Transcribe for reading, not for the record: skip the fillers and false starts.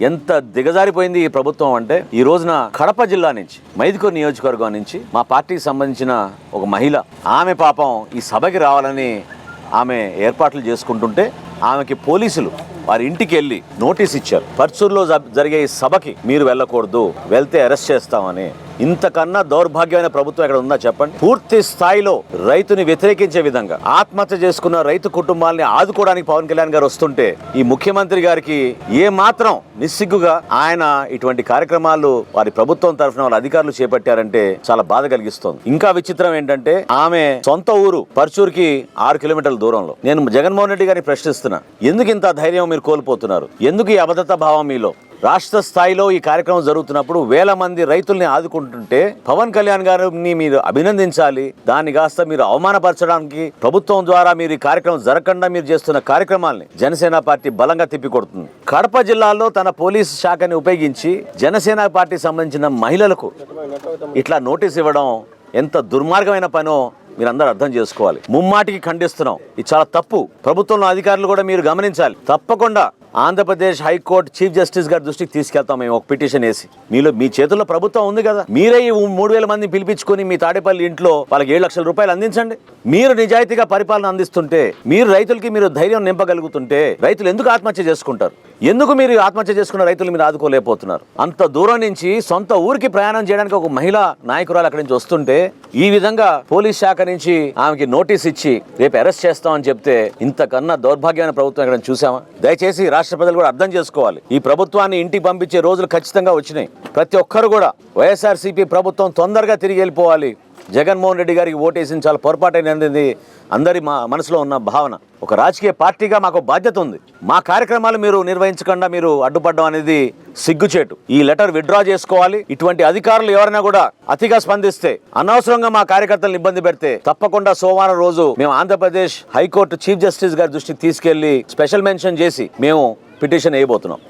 ఎంత దిగజారిపోయింది ఈ ప్రభుత్వం అంటే, ఈ రోజున కడప జిల్లా నుంచి మైదుకూరు నియోజకవర్గం నుంచి మా పార్టీకి సంబంధించిన ఒక మహిళ, ఆమె పాపం ఈ సభకి రావాలని ఆమె ఏర్పాట్లు చేసుకుంటుంటే ఆమెకి పోలీసులు వారి ఇంటికి వెళ్ళి నోటీస్ ఇచ్చారు. పర్చూరులో జరిగే ఈ సభకి మీరు వెళ్ళకూడదు, వెళ్తే అరెస్ట్ చేస్తామని. ఇంతకన్నా దౌర్భాగ్యమైన ప్రభుత్వం ఎక్కడ ఉందా చెప్పండి? పూర్తి స్థాయిలో రైతుని వ్యతిరేకించే విధంగా ఆత్మహత్య చేసుకున్న రైతు కుటుంబాలని ఆదుకోవడానికి పవన్ కళ్యాణ్ గారు వస్తుంటే ఈ ముఖ్యమంత్రి గారికి ఏ మాత్రం నిస్సిగ్గుగా ఆయన ఇటువంటి కార్యక్రమాలు వారి ప్రభుత్వం తరఫున వాళ్ళ అధికారులు చేపట్టారంటే చాలా బాధ కలిగిస్తోంది. ఇంకా విచిత్రం ఏంటంటే ఆమె సొంత ఊరు పర్చూరుకి 6 కిలోమీటర్ల దూరంలో. నేను జగన్మోహన్ రెడ్డి గారిని ప్రశ్నిస్తున్నా, ఎందుకు ఇంత ధైర్యం మీరు కోల్పోతున్నారు? ఎందుకు ఈ అభద్రతా భావం మీలో? రాష్ట్ర స్థాయిలో ఈ కార్యక్రమం జరుగుతున్నప్పుడు వేల మంది రైతుల్ని ఆదుకుంటుంటే పవన్ కళ్యాణ్ గారిని మీరు అభినందించాలి. దాన్ని కాస్త మీరు అవమానపరచడానికి ప్రభుత్వం ద్వారా మీరు ఈ కార్యక్రమం జరగకుండా మీరు చేస్తున్న కార్యక్రమాల్ని జనసేన పార్టీ బలంగా తిప్పికొడుతుంది. కడప జిల్లాలో తన పోలీసు శాఖని ఉపయోగించి జనసేన పార్టీకి సంబంధించిన మహిళలకు ఇట్లా నోటీస్ ఇవ్వడం ఎంత దుర్మార్గమైన పనో మీరందరూ అర్థం చేసుకోవాలి. ముమ్మాటికి ఖండిస్తున్నాం. ఇది చాలా తప్పు. ప్రభుత్వంలో అధికారులు కూడా మీరు గమనించాలి. తప్పకుండా ఆంధ్రప్రదేశ్ హైకోర్టు చీఫ్ జస్టిస్ గారి దృష్టికి తీసుకెళ్తాం మేము, ఒక పిటిషన్ వేసి. మీ చేతుల్లో ప్రభుత్వం ఉంది కదా, మీరే ఈ 3000 మందిని పిలిపించుకొని మీ తాడేపల్లి ఇంట్లో వాళ్ళకి 7 లక్షల రూపాయలు అందించండి. మీరు నిజాయితీగా పరిపాలన అందిస్తుంటే, మీరు రైతులకి మీరు ధైర్యం నింపగలుగుతుంటే రైతులు ఎందుకు ఆత్మహత్య చేసుకుంటారు? ఎందుకు మీరు ఆత్మహత్య చేసుకున్న రైతులు మీరు ఆదుకోలేకపోతున్నారు? అంత దూరం నుంచి సొంత ఊరికి ప్రయాణం చేయడానికి ఒక మహిళా నాయకురాలు అక్కడి నుంచి వస్తుంటే ఈ విధంగా పోలీస్ శాఖ నుంచి ఆమెకి నోటీస్ ఇచ్చి రేపు అరెస్ట్ చేస్తామని చెప్తే ఇంతకన్నా దౌర్భాగ్యమైన ప్రభుత్వం ఎక్కడ చూసామా? దయచేసి రాష్ట్ర ప్రజలు కూడా అర్థం చేసుకోవాలి. ఈ ప్రభుత్వాన్ని ఇంటికి పంపించే రోజులు ఖచ్చితంగా వచ్చినాయి. ప్రతి ఒక్కరు కూడా వైఎస్ఆర్సీపీ ప్రభుత్వం తొందరగా తిరిగి వెళ్ళిపోవాలి. జగన్మోహన్ రెడ్డి గారికి ఓటేసిన చాలా పొరపాటైనది అందరి మనసులో ఉన్న భావన. ఒక రాజకీయ పార్టీగా మాకు బాధ్యత ఉంది. మా కార్యక్రమాలు మీరు నిర్వహించకుండా మీరు అడ్డుపడడం అనేది సిగ్గుచేటు. ఈ లెటర్ విత్డ్రా చేసుకోవాలి. ఇటువంటి అధికారులు ఎవరైనా కూడా అతిగా స్పందిస్తే, అనవసరంగా మా కార్యకర్తలను ఇబ్బంది పెడితే తప్పకుండా సోమవారం రోజు మేము ఆంధ్రప్రదేశ్ హైకోర్టు చీఫ్ జస్టిస్ గారి దృష్టికి తీసుకెళ్లి స్పెషల్ మెన్షన్ చేసి మేము పిటిషన్ వేయబోతున్నాం.